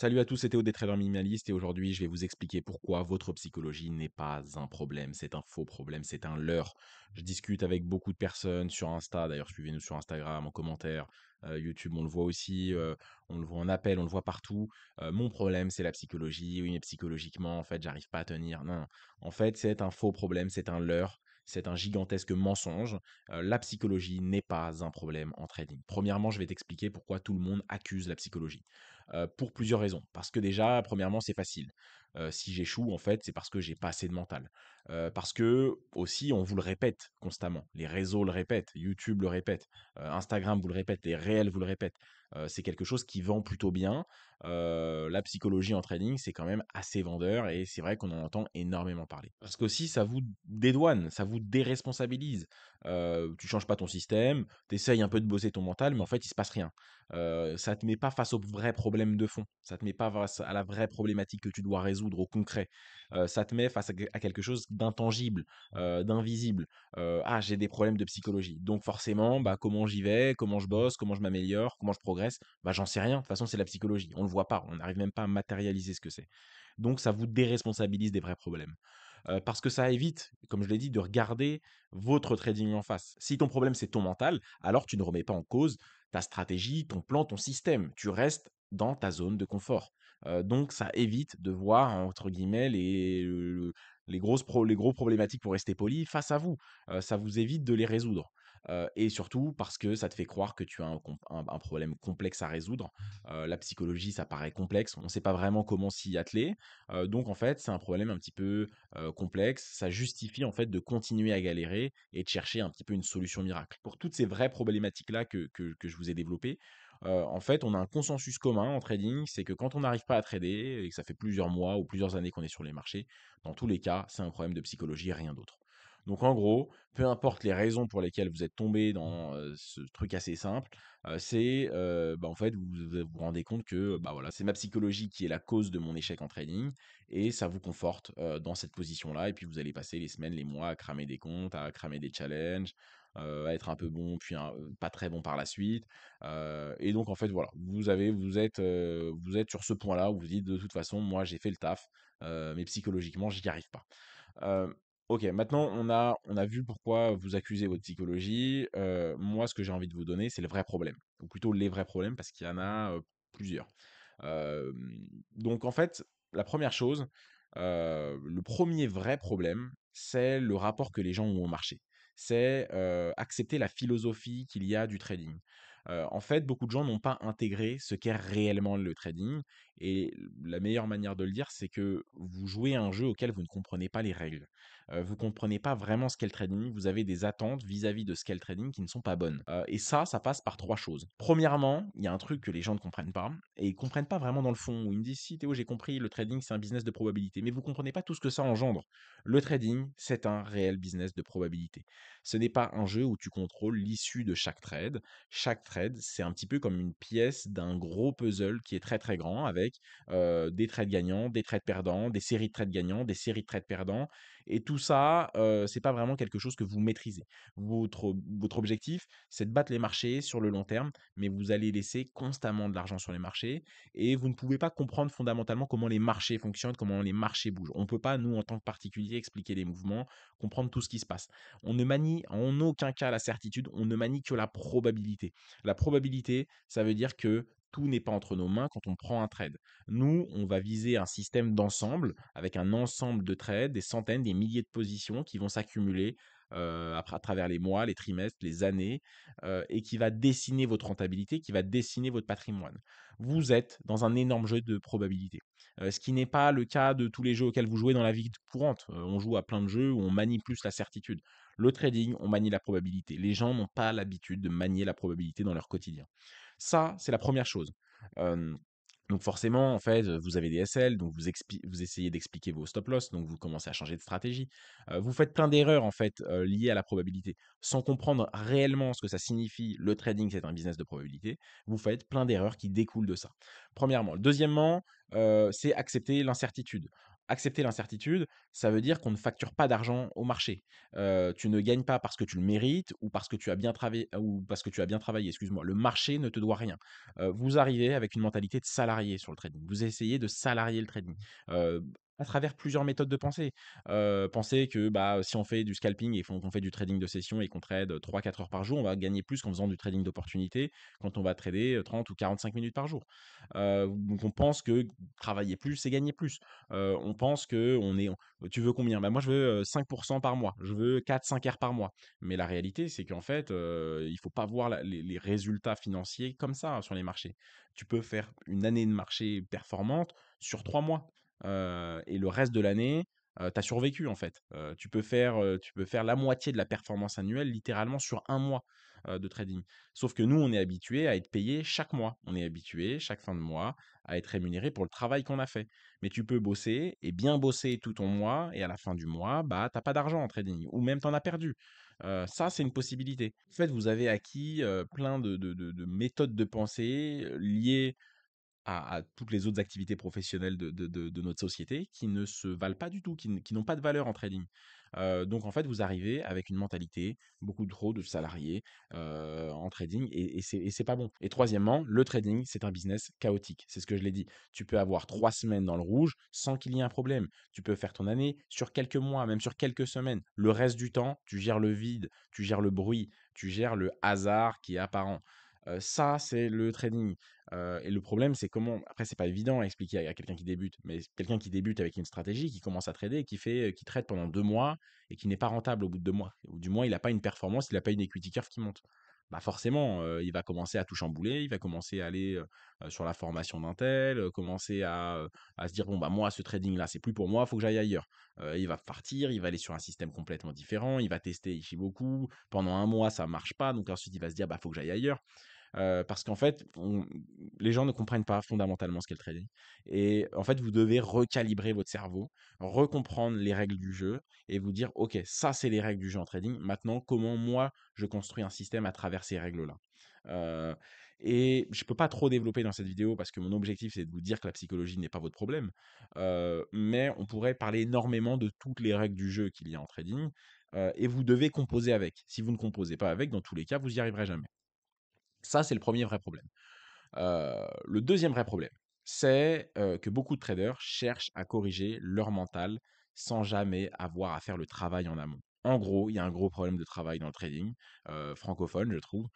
Salut à tous, c'était des traders minimalistes et aujourd'hui je vais vous expliquer pourquoi votre psychologie n'est pas un problème, c'est un faux problème, c'est un leurre. Je discute avec beaucoup de personnes sur Insta, d'ailleurs suivez-nous sur Instagram, en commentaire, YouTube on le voit aussi, on le voit en appel, on le voit partout. Mon problème c'est la psychologie, oui mais psychologiquement en fait j'arrive pas à tenir. Non, non. En fait c'est un faux problème, c'est un leurre, c'est un gigantesque mensonge. La psychologie n'est pas un problème en trading. Premièrement je vais t'expliquer pourquoi tout le monde accuse la psychologie. Pour plusieurs raisons. Parce que déjà, premièrement, c'est facile. Si j'échoue, en fait, c'est parce que j'ai pas assez de mental. Parce que aussi, on vous le répète constamment. Les réseaux le répètent, YouTube le répète, Instagram vous le répète, les réels vous le répètent. C'est quelque chose qui vend plutôt bien. La psychologie en trading, c'est quand même assez vendeur et c'est vrai qu'on en entend énormément parler. Parce qu'aussi, ça vous dédouane, ça vous déresponsabilise. Tu changes pas ton système, tu essayes un peu de bosser ton mental, mais en fait, il se passe rien. Ça te met pas face aux vrais problèmes de fond. Ça te met pas face à la vraie problématique que tu dois résoudre au concret. Ça te met face à quelque chose d'intangible, d'invisible. Ah, j'ai des problèmes de psychologie. Donc forcément, bah, comment j'y vais, comment je bosse, comment je m'améliore, comment je progresse, bah, j'en sais rien. De toute façon, c'est la psychologie. On le voit pas. On n'arrive même pas à matérialiser ce que c'est. Donc ça vous déresponsabilise des vrais problèmes. Parce que ça évite, comme je l'ai dit, de regarder votre trading en face. Si ton problème, c'est ton mental, alors tu ne remets pas en cause ta stratégie, ton plan, ton système. Tu restes dans ta zone de confort. Donc ça évite de voir, entre guillemets, les gros problématiques, pour rester poli, face à vous. Ça vous évite de les résoudre. Et surtout parce que ça te fait croire que tu as un problème complexe à résoudre. La psychologie, ça paraît complexe, on ne sait pas vraiment comment s'y atteler. Donc en fait, c'est un problème un petit peu complexe, ça justifie en fait de continuer à galérer et de chercher un petit peu une solution miracle. Pour toutes ces vraies problématiques-là que je vous ai développées, en fait, on a un consensus commun en trading, c'est que quand on n'arrive pas à trader et que ça fait plusieurs mois ou plusieurs années qu'on est sur les marchés, dans tous les cas, c'est un problème de psychologie et rien d'autre. Donc en gros, peu importe les raisons pour lesquelles vous êtes tombé dans ce truc assez simple, c'est bah, en fait vous rendez compte que bah voilà, c'est ma psychologie qui est la cause de mon échec en trading et ça vous conforte dans cette position-là. Et puis vous allez passer les semaines, les mois à cramer des comptes, à cramer des challenges, à être un peu bon, puis pas très bon par la suite. Et donc en fait voilà, vous êtes sur ce point-là où vous dites de toute façon, moi j'ai fait le taf, mais psychologiquement j'y arrive pas. Euh, Ok, maintenant on a vu pourquoi vous accusez votre psychologie. Moi, ce que j'ai envie de vous donner, c'est le vrai problème, ou plutôt les vrais problèmes, parce qu'il y en a plusieurs. Donc en fait, la première chose, le premier vrai problème, c'est le rapport que les gens ont au marché. C'est accepter la philosophie qu'il y a du trading. En fait, beaucoup de gens n'ont pas intégré ce qu'est réellement le trading. Et la meilleure manière de le dire, c'est que vous jouez à un jeu auquel vous ne comprenez pas les règles. Vous ne comprenez pas vraiment ce qu'est le trading. Vous avez des attentes vis-à-vis de ce qu'est le trading qui ne sont pas bonnes. Et ça passe par trois choses. Premièrement, il y a un truc que les gens ne comprennent pas, et ils comprennent pas vraiment dans le fond, où ils me disent: «Si Théo, j'ai compris, le trading, c'est un business de probabilité», mais vous comprenez pas tout ce que ça engendre. Le trading, c'est un réel business de probabilité. Ce n'est pas un jeu où tu contrôles l'issue de chaque trade. Chaque trade, c'est un petit peu comme une pièce d'un gros puzzle qui est très, très grand avec, des trades gagnants, des trades perdants, des séries de trades gagnants, des séries de trades perdants, et tout ça, c'est pas vraiment quelque chose que vous maîtrisez. Votre objectif, c'est de battre les marchés sur le long terme, mais vous allez laisser constamment de l'argent sur les marchés et vous ne pouvez pas comprendre fondamentalement comment les marchés fonctionnent, comment les marchés bougent. On ne peut pas, nous, en tant que particulier, expliquer les mouvements, comprendre tout ce qui se passe. On ne manie en aucun cas la certitude, on ne manie que la probabilité. La probabilité, ça veut dire que tout n'est pas entre nos mains quand on prend un trade. Nous, on va viser un système d'ensemble avec un ensemble de trades, des centaines, des milliers de positions qui vont s'accumuler à travers les mois, les trimestres, les années, et qui va dessiner votre rentabilité, qui va dessiner votre patrimoine. Vous êtes dans un énorme jeu de probabilité, ce qui n'est pas le cas de tous les jeux auxquels vous jouez dans la vie courante. On joue à plein de jeux où on manie plus la certitude. Le trading, on manie la probabilité. Les gens n'ont pas l'habitude de manier la probabilité dans leur quotidien. Ça, c'est la première chose. Euh, donc forcément, en fait, vous avez des SL, donc vous essayez d'expliquer vos stop loss, donc vous commencez à changer de stratégie. Vous faites plein d'erreurs en fait liées à la probabilité, sans comprendre réellement ce que ça signifie. Le trading, c'est un business de probabilité. Vous faites plein d'erreurs qui découlent de ça. Premièrement. Deuxièmement, c'est accepter l'incertitude. Accepter l'incertitude, ça veut dire qu'on ne facture pas d'argent au marché. Tu ne gagnes pas parce que tu le mérites ou parce que tu as bien travaillé excuse-moi. Le marché ne te doit rien. Vous arrivez avec une mentalité de salarié sur le trading. Vous essayez de salarier le trading, heu, à travers plusieurs méthodes de pensée. Pensez que, bah, si on fait du scalping et qu'on fait du trading de session et qu'on trade 3-4 heures par jour, on va gagner plus qu'en faisant du trading d'opportunité quand on va trader, 30 ou 45 minutes par jour. Donc on pense que travailler plus, c'est gagner plus. On pense que on est tu veux combien? Bah, moi je veux, 5 par mois, je veux 4-5 heures par mois. Mais la réalité, c'est qu'en fait, il faut pas voir les résultats financiers comme ça, hein, sur les marchés. Tu peux faire une année de marché performante sur 3 mois, et le reste de l'année, tu as survécu en fait. Tu peux faire la moitié de la performance annuelle littéralement sur un mois, de trading. Sauf que nous, on est habitué à être payé chaque mois. On est habitué chaque fin de mois à être rémunéré pour le travail qu'on a fait. Mais tu peux bosser et bien bosser tout ton mois et à la fin du mois, bah, t'as pas d'argent en trading ou même tu en as perdu. Ça, c'est une possibilité. En fait, vous avez acquis, plein de méthodes de pensée, liées à toutes les autres activités professionnelles de notre société qui ne se valent pas du tout, qui n'ont pas de valeur en trading. Donc en fait, vous arrivez avec une mentalité beaucoup trop de salariés, en trading et c'est pas bon. Et troisièmement, le trading, c'est un business chaotique. C'est ce que je l'ai dit. Tu peux avoir 3 semaines dans le rouge sans qu'il y ait un problème. Tu peux faire ton année sur quelques mois, même sur quelques semaines. Le reste du temps, tu gères le vide, tu gères le bruit, tu gères le hasard qui est apparent. Ça, c'est le trading. Et le problème, c'est comment après c'est pas évident à expliquer à quelqu'un qui débute, mais quelqu'un qui débute avec une stratégie, qui commence à trader, qui trade pendant 2 mois et qui n'est pas rentable au bout de 2 mois, ou du moins il a pas une performance, il a pas une equity curve qui monte. Bah, forcément, il va commencer à tout chambouler, il va commencer à aller, sur la formation d'un tel, commencer à se dire: «Bon, bah, moi ce trading là, c'est plus pour moi, faut que j'aille ailleurs». Il va partir, il va aller sur un système complètement différent, il va tester Ichimoku, pendant un mois ça marche pas, donc ensuite il va se dire: «Bah, faut que j'aille ailleurs». Parce qu'en fait, les gens ne comprennent pas fondamentalement ce qu'est le trading. Et en fait, vous devez recalibrer votre cerveau, recomprendre les règles du jeu et vous dire, OK, ça, c'est les règles du jeu en trading. Maintenant, comment moi, je construis un système à travers ces règles-là. Euh, et je ne peux pas trop développer dans cette vidéo parce que mon objectif, c'est de vous dire que la psychologie n'est pas votre problème. Mais on pourrait parler énormément de toutes les règles du jeu qu'il y a en trading. Et vous devez composer avec. Si vous ne composez pas avec, dans tous les cas, vous n'y arriverez jamais. Ça, c'est le premier vrai problème. Le deuxième vrai problème, c'est, que beaucoup de traders cherchent à corriger leur mental sans jamais avoir à faire le travail en amont. En gros, il y a un gros problème de travail dans le trading, francophone, je trouve.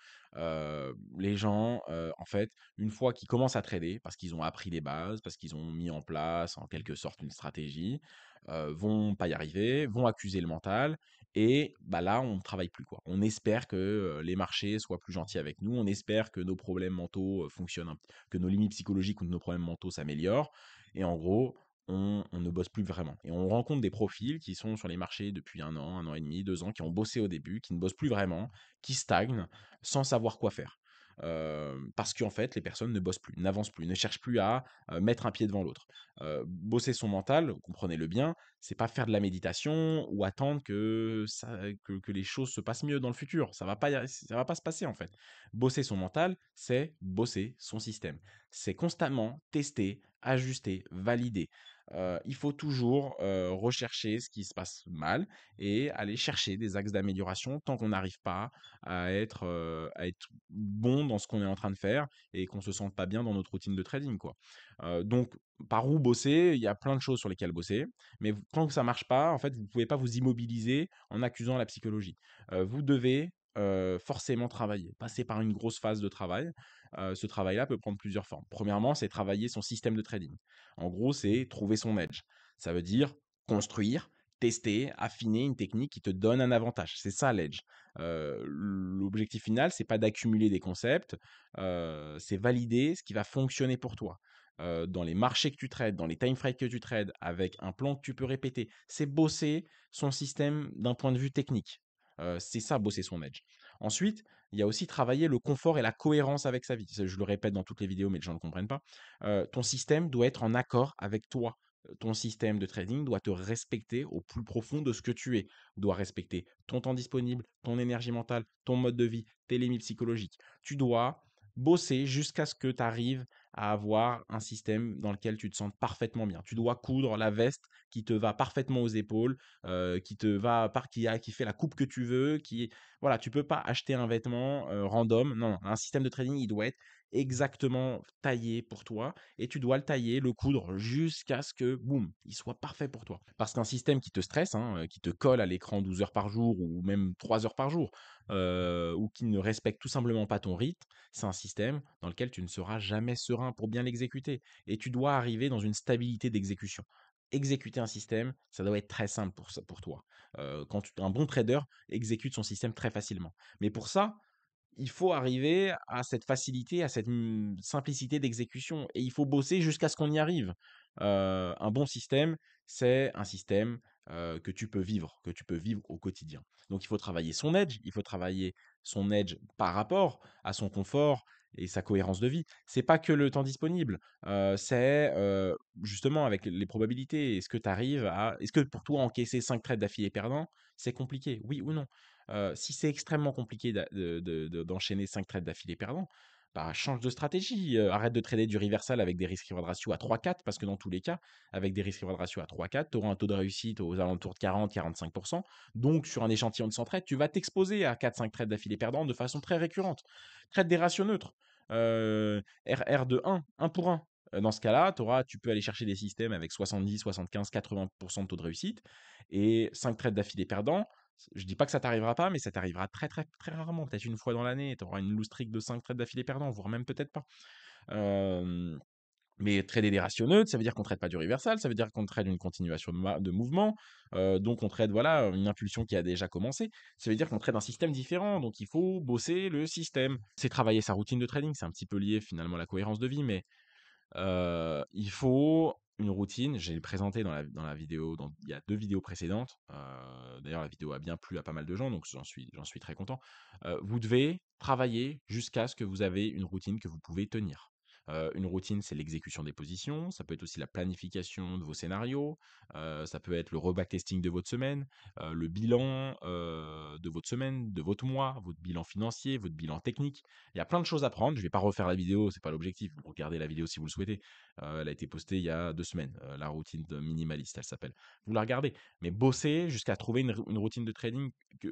Les gens, en fait, une fois qu'ils commencent à trader, parce qu'ils ont appris les bases, parce qu'ils ont mis en place, en quelque sorte, une stratégie, vont pas y arriver, vont accuser le mental et bah, là, on ne travaille plus, quoi. On espère que, les marchés soient plus gentils avec nous, on espère que nos problèmes mentaux, fonctionnent que nos limites psychologiques ou nos problèmes mentaux s'améliorent et en gros, on ne bosse plus vraiment et on rencontre des profils qui sont sur les marchés depuis 1 an et demi, 2 ans, qui ont bossé au début, qui ne bossent plus vraiment, qui stagnent sans savoir quoi faire. Parce qu'en fait, les personnes ne bossent plus, n'avancent plus, ne cherchent plus à, mettre un pied devant l'autre. Bosser son mental, comprenez-le bien, c'est pas faire de la méditation ou attendre que les choses se passent mieux dans le futur. Ça va pas se passer en fait. Bosser son mental, c'est bosser son système. C'est constamment tester, ajuster, valider. Il faut toujours rechercher ce qui se passe mal et aller chercher des axes d'amélioration tant qu'on n'arrive pas à être bon dans ce qu'on est en train de faire et qu'on se sente pas bien dans notre routine de trading, quoi. Donc, par où bosser? Il y a plein de choses sur lesquelles bosser. Mais tant que ça marche pas, en fait, vous pouvez pas vous immobiliser en accusant la psychologie. Vous devez forcément travailler, passer par une grosse phase de travail. Ce travail-là peut prendre plusieurs formes. Premièrement, c'est travailler son système de trading. En gros, c'est trouver son edge. Ça veut dire construire, tester, affiner une technique qui te donne un avantage. C'est ça l'edge. L'objectif final, c'est pas d'accumuler des concepts, c'est valider ce qui va fonctionner pour toi dans les marchés que tu trades, dans les time frames que tu trades, avec un plan que tu peux répéter. C'est bosser son système d'un point de vue technique. C'est ça, bosser son edge. Ensuite, il y a aussi travailler le confort et la cohérence avec sa vie. Je le répète dans toutes les vidéos, mais les gens ne comprennent pas. Ton système doit être en accord avec toi. Ton système de trading doit te respecter au plus profond de ce que tu es. Doit respecter ton temps disponible, ton énergie mentale, ton mode de vie, tes limites psychologiques. Tu dois bosser jusqu'à ce que tu arrives à avoir un système dans lequel tu te sens parfaitement bien. Tu dois coudre la veste qui te va parfaitement aux épaules, qui te va par qui fait la coupe que tu veux, voilà, tu peux pas acheter un vêtement, random. Non, non, un système de trading, il doit être exactement taillé pour toi et tu dois le tailler, le coudre jusqu'à ce que, boum, il soit parfait pour toi. Parce qu'un système qui te stresse, hein, qui te colle à l'écran 12 heures par jour ou même 3 heures par jour, ou qui ne respecte tout simplement pas ton rythme, c'est un système dans lequel tu ne seras jamais serein pour bien l'exécuter. Et tu dois arriver dans une stabilité d'exécution. Exécuter un système, ça doit être très simple pour toi. Un bon trader exécute son système très facilement. Mais pour ça, il faut arriver à cette facilité, à cette simplicité d'exécution et il faut bosser jusqu'à ce qu'on y arrive. Un bon système, c'est un système, que tu peux vivre au quotidien. Donc il faut travailler son edge, il faut travailler son edge par rapport à son confort et sa cohérence de vie. C'est pas que le temps disponible, justement avec les probabilités. Est-ce que pour toi encaisser 5 trades d'affilée perdants, c'est compliqué? Oui ou non? Si c'est extrêmement compliqué d'enchaîner 5 trades d'affilée perdants, bah, change de stratégie. Arrête de trader du reversal avec des risques reward ratio à 3-4 parce que dans tous les cas, avec des risques reward ratio à 3-4, tu auras un taux de réussite aux alentours de 40-45%. Donc, sur un échantillon de 100 trades, tu vas t'exposer à 4-5 trades d'affilée perdants de façon très récurrente. Trade des ratios neutres. RR de 1 pour 1. Dans ce cas-là, tu peux aller chercher des systèmes avec 70, 75, 80% de taux de réussite et 5 trades d'affilée perdants. Je dis pas que ça t'arrivera pas, mais ça t'arrivera très, très, très rarement, peut-être une fois dans l'année. Tu auras une loose streak de 5 trades d'affilée perdants, voire même peut-être pas. Hem, mais trader des ratios neutres, ça veut dire qu'on trade pas du reversal, ça veut dire qu'on trade une continuation de mouvement, donc on trade, voilà, une impulsion qui a déjà commencé. Ça veut dire qu'on trade un système différent, donc il faut bosser le système. C'est travailler sa routine de trading, c'est un petit peu lié finalement à la cohérence de vie, mais il faut une routine. J'ai présenté dans la vidéo, il y a 2 vidéos précédentes. D'ailleurs, la vidéo a bien plu à pas mal de gens, donc j'en suis très content. Vous devez travailler jusqu'à ce que vous avez une routine que vous pouvez tenir. Une routine, c'est l'exécution des positions, ça peut être aussi la planification de vos scénarios, ça peut être le rebacktesting de votre semaine, le bilan, de votre semaine, de votre mois, votre bilan financier, votre bilan technique. Il y a plein de choses à prendre. Je vais pas refaire la vidéo, c'est pas l'objectif. Vous regardez la vidéo si vous le souhaitez. Elle a été postée il y a 2 semaines. La routine de minimaliste, elle s'appelle. Vous la regardez, mais bossez jusqu'à trouver une routine de trading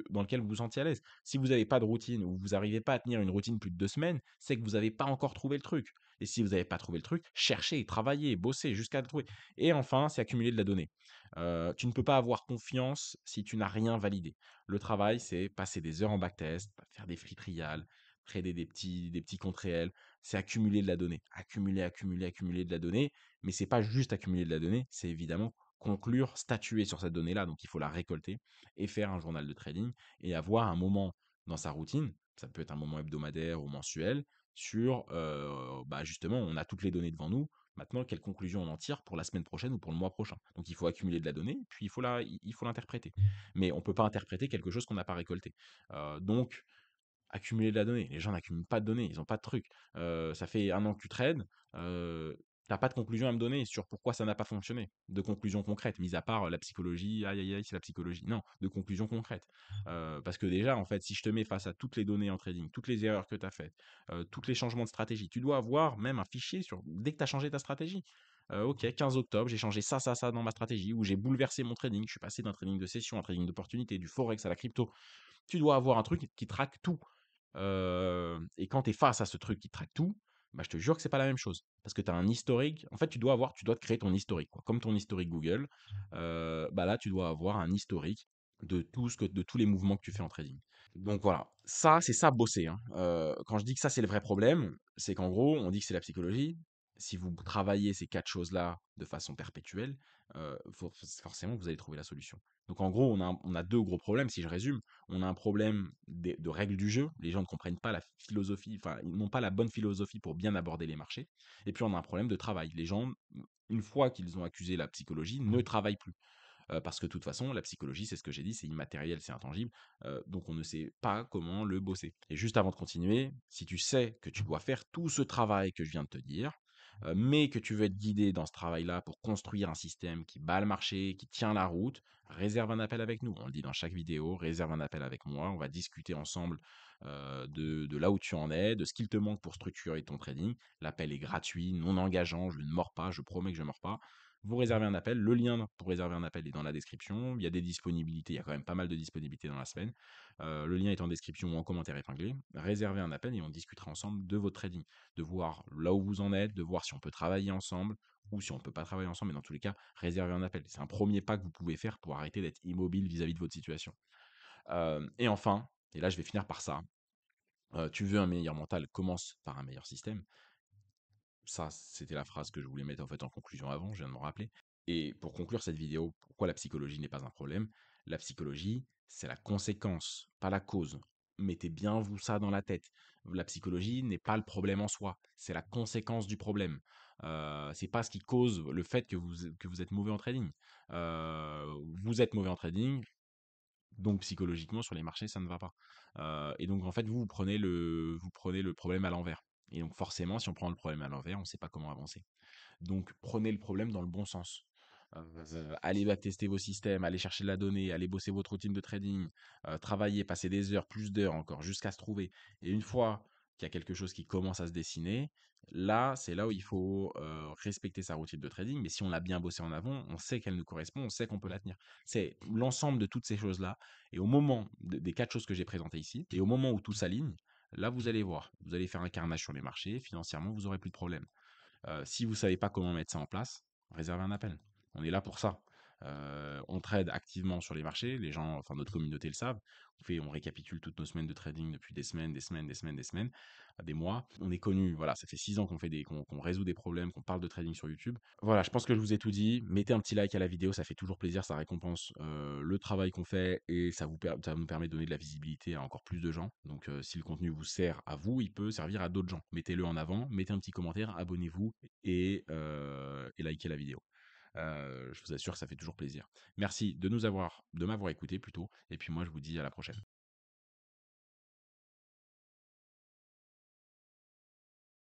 dans laquelle vous vous sentiez à l'aise. Si vous n'avez pas de routine ou vous n'arrivez pas à tenir une routine plus de 2 semaines, c'est que vous n'avez pas encore trouvé le truc. Et si vous n'avez pas trouvé le truc, cherchez, travaillez, bossez jusqu'à le trouver. Et enfin, c'est accumuler de la donnée. Tu ne peux pas avoir confiance si tu n'as rien validé. Le travail, c'est passer des heures en backtest, faire des free trials, trader des petits comptes réels, c'est accumuler de la donnée. Accumuler, accumuler, accumuler de la donnée. Mais c'est pas juste accumuler de la donnée, c'est évidemment conclure, statuer sur cette donnée-là. Donc il faut la récolter et faire un journal de trading et avoir un moment dans sa routine, ça peut être un moment hebdomadaire ou mensuel, sur justement, on a toutes les données devant nous. Maintenant, quelle conclusion on en tire pour la semaine prochaine ou pour le mois prochain? Donc il faut accumuler de la donnée, puis il faut l'interpréter. Mais on ne peut pas interpréter quelque chose qu'on n'a pas récolté. Donc, accumuler de la donnée. Les gens n'accumulent pas de données, ils ont pas de truc. Ça fait 1 an que tu trades, tu pas de conclusion à me donner sur pourquoi ça n'a pas fonctionné. De conclusion concrète, mis à part, la psychologie, aïe, aïe, aïe, c'est la psychologie. Non, de conclusion concrète. Parce que déjà, en fait, si je te mets face à toutes les données en trading, toutes les erreurs que tu as faites, tous les changements de stratégie, tu dois avoir même un fichier sur dès que tu as changé ta stratégie. OK, 15 octobre, j'ai changé ça, ça, ça dans ma stratégie, ou j'ai bouleversé mon trading, je suis passé d'un trading de session à un trading d'opportunité, du forex à la crypto. Tu dois avoir un truc qui traque tout. Et quand tu es face à ce truc qui traque tout, bah, je te jure que c'est pas la même chose. Parce que tu as un historique. En fait, tu dois te créer ton historique, quoi. Comme ton historique Google, bah là, tu dois avoir un historique de tous les mouvements que tu fais en trading. Donc voilà, ça, c'est ça bosser, hein. Quand je dis que ça, c'est le vrai problème, c'est qu'en gros, on dit que c'est la psychologie. Si vous travaillez ces 4 choses-là de façon perpétuelle, forcément, vous allez trouver la solution. Donc en gros, on a 2 gros problèmes, si je résume. On a un problème de règles du jeu. Les gens ne comprennent pas la philosophie, enfin, ils n'ont pas la bonne philosophie pour bien aborder les marchés. Et puis on a un problème de travail. Les gens, une fois qu'ils ont accusé la psychologie, ne travaillent plus. Parce que de toute façon, la psychologie, c'est ce que j'ai dit, c'est immatériel, c'est intangible, donc on ne sait pas comment le bosser. Et juste avant de continuer, si tu sais que tu dois faire tout ce travail que je viens de te dire, mais que tu veux être guidé dans ce travail-là pour construire un système qui bat le marché, qui tient la route, réserve un appel avec nous. On le dit dans chaque vidéo, réserve un appel avec moi. On va discuter ensemble de là où tu en es, de ce qu'il te manque pour structurer ton trading. L'appel est gratuit, non engageant, je ne mords pas, je promets que je ne mords pas. Vous réservez un appel. Le lien pour réserver un appel est dans la description. Il y a des disponibilités, il y a quand même pas mal de disponibilités dans la semaine. Le lien est en description ou en commentaire épinglé. Réservez un appel et on discutera ensemble de votre trading, de voir là où vous en êtes, de voir si on peut travailler ensemble ou si on ne peut pas travailler ensemble, mais dans tous les cas, réservez un appel. C'est un premier pas que vous pouvez faire pour arrêter d'être immobile vis-à-vis de votre situation. Et enfin, et là je vais finir par ça, tu veux un meilleur mental, commence par un meilleur système. Ça, c'était la phrase que je voulais mettre en fait en conclusion avant, je viens de me rappeler. Et pour conclure cette vidéo, pourquoi la psychologie n'est pas un problème? La psychologie, c'est la conséquence, pas la cause. Mettez bien vous ça dans la tête. La psychologie n'est pas le problème en soi, c'est la conséquence du problème. C'est pas ce qui cause le fait que vous êtes mauvais en trading. Vous êtes mauvais en trading, donc psychologiquement sur les marchés ça ne va pas. Et donc en fait vous prenez le problème à l'envers. Et donc forcément, si on prend le problème à l'envers, on ne sait pas comment avancer. Donc, prenez le problème dans le bon sens. Allez backtester vos systèmes, allez chercher de la donnée, allez bosser votre routine de trading, travailler, passer des heures, plus d'heures encore, jusqu'à se trouver. Et une fois qu'il y a quelque chose qui commence à se dessiner, là, c'est là où il faut respecter sa routine de trading. Mais si on l'a bien bossé en avant, on sait qu'elle nous correspond, on sait qu'on peut la tenir. C'est l'ensemble de toutes ces choses-là. Et au moment des 4 choses que j'ai présentées ici, et au moment où tout s'aligne, là, vous allez voir, vous allez faire un carnage sur les marchés, financièrement, vous n'aurez plus de problème. Si vous ne savez pas comment mettre ça en place, réservez un appel. On est là pour ça. On trade activement sur les marchés, les gens, enfin notre communauté le savent. On récapitule toutes nos semaines de trading depuis des semaines, des semaines, des semaines, des semaines, des mois. On est connu, voilà, ça fait 6 ans qu'on résout des problèmes, qu'on parle de trading sur YouTube. Voilà, je pense que je vous ai tout dit. Mettez un petit like à la vidéo, ça fait toujours plaisir, ça récompense le travail qu'on fait et ça nous permet de donner de la visibilité à encore plus de gens. Donc si le contenu vous sert à vous, il peut servir à d'autres gens. Mettez-le en avant, mettez un petit commentaire, abonnez-vous et likez la vidéo. Je vous assure que ça fait toujours plaisir. Merci de m'avoir écouté plutôt, et puis moi je vous dis à la prochaine.